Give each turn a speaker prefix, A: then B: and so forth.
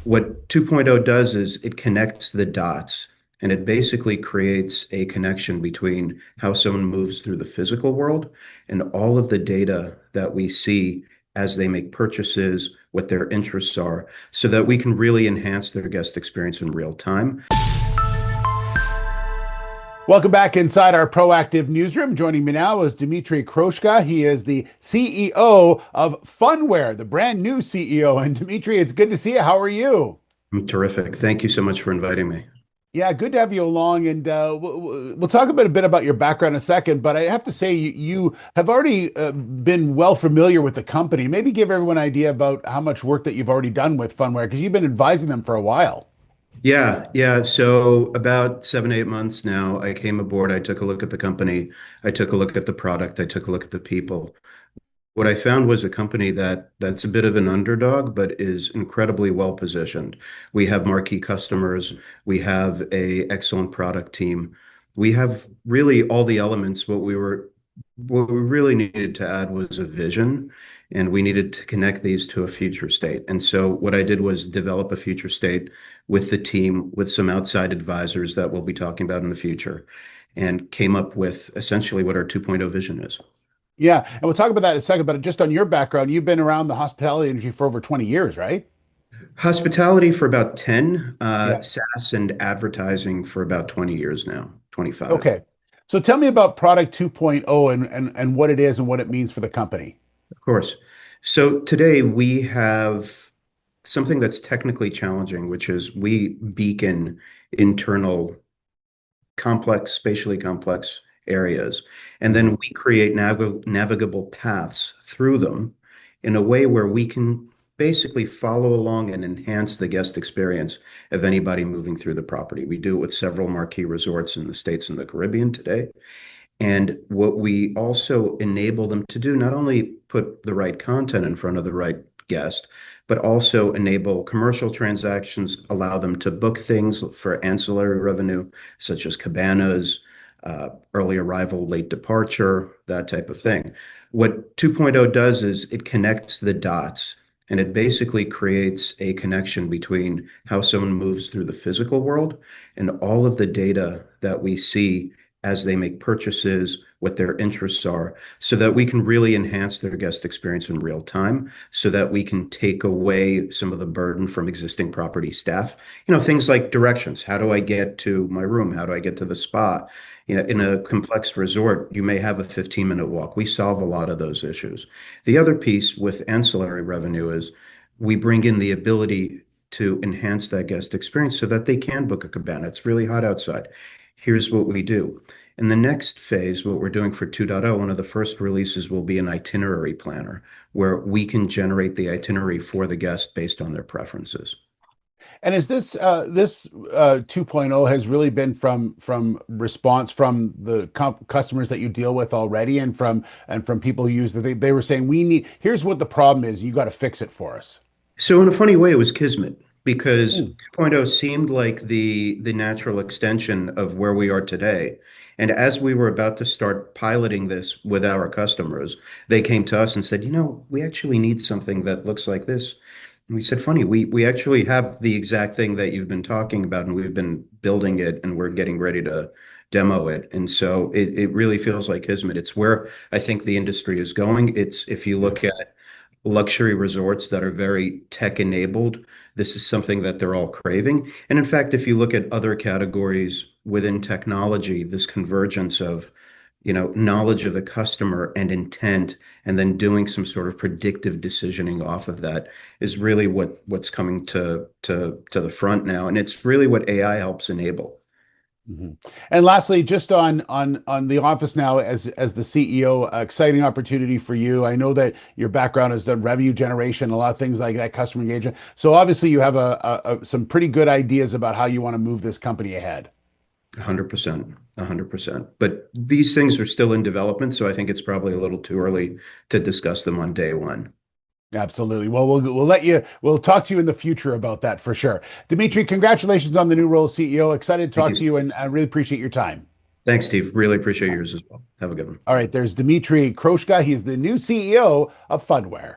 A: What 2.0 does is it connects the dots and it basically creates a connection between how someone moves through the physical world and all of the data that we see as they make purchases, what their interests are, so that we can really enhance their guest experience in real time.
B: Welcome back inside our proactive newsroom. Joining me now is Dmitry Kroshka. He is the CEO of Phunware, the brand new CEO. And Dmitry, it's good to see you. How are you?
A: I'm terrific. Thank you so much for inviting me.
B: Yeah, good to have you along. And we'll talk a bit about your background in a second. But I have to say, you have already been well familiar with the company. Maybe give everyone an idea about how much work that you've already done with Phunware, because you've been advising them for a while.
A: Yeah. So about 7, 8 months now, I came aboard. I took a look at the company. I took a look at the product. I took a look at the people. What I found was a company that's a bit of an underdog, but is incredibly well positioned. We have marquee customers. We have a excellent product team. We have really all the elements. What we really needed to add was a vision, and we needed to connect these to a future state. And so what I did was develop a future state with the team, with some outside advisors that we'll be talking about in the future, and came up with essentially what our 2.0 vision is.
B: Yeah, and we'll talk about that in a second. But just on your background, you've been around the hospitality industry for over 20 years, right?
A: Hospitality for about 10,
B: Yeah.
A: SaaS and advertising for about 20 years now, 25.
B: Okay. So tell me about Product 2.0 and what it is and what it means for the company.
A: Of course. So today we have something that's technically challenging, which is we beacon internal complex, spatially complex areas, and then
B: Mhm.
A: we create navigable paths through them in a way where we can basically follow along and enhance the guest experience of anybody moving through the property. We do it with several marquee resorts in the States and the Caribbean today. And what we also enable them to do, not only put the right content in front of the right guest, but also enable commercial transactions, allow them to book things for ancillary revenue, such as cabanas, early arrival, late departure, that type of thing. What 2.0 does is it connects the dots and it basically creates a connection between how someone moves through the physical world and all of the data that we see as they make purchases, what their interests are, so that we can really enhance their guest experience in real time, so that we can take away some of the burden from existing property staff. Things like directions. How do I get to my room? How do I get to the spa? In a complex resort, you may have a 15-minute walk. We solve a lot of those issues. The other piece with ancillary revenue is we bring in the ability to enhance that guest experience so that they can book a cabana. It's really hot outside. Here's what we do. In the next phase, what we're doing for 2.0, one of the first releases will be an itinerary planner where we can generate the itinerary for the guest based on their preferences.
B: And is this 2.0 has really been from response from the customers that you deal with already and from people who use they were saying here's what the problem is, you got to fix it for us.
A: So in a funny way, it was kismet because
B: Mm.
A: 2.0 seemed like the natural extension of where we are today. And as we were about to start piloting this with our customers, they came to us and said, we actually need something that looks like this. And we said, funny, we actually have the exact thing that you've been talking about, and we've been building it, and we're getting ready to demo it. And so it really feels like kismet. It's where I think the industry is going. It's if you look at luxury resorts that are very tech enabled, this is something that they're all craving. And in fact, if you look at other categories within technology, this convergence of knowledge of the customer and intent, and then doing some sort of predictive decisioning off of that is really what's coming to the front now. And it's really what AI helps enable.
B: Mhm. And lastly, just on the office now as the CEO, exciting opportunity for you. I know that your background is done revenue generation, a lot of things like that, customer engagement. So obviously you have some pretty good ideas about how you want to move this company ahead.
A: 100%, 100%. But these things are still in development, so I think it's probably a little too early to discuss them on day one.
B: Absolutely. Well, we'll talk to you in the future about that for sure. Dimitri, congratulations on the new role as CEO. Excited to
A: Thank
B: talk
A: you.
B: to you, and I really appreciate your time.
A: Thanks, Steve. Really appreciate yours as well. Have a good one.
B: All right, there's Dmitry Kroshka. He's the new CEO of Phunware.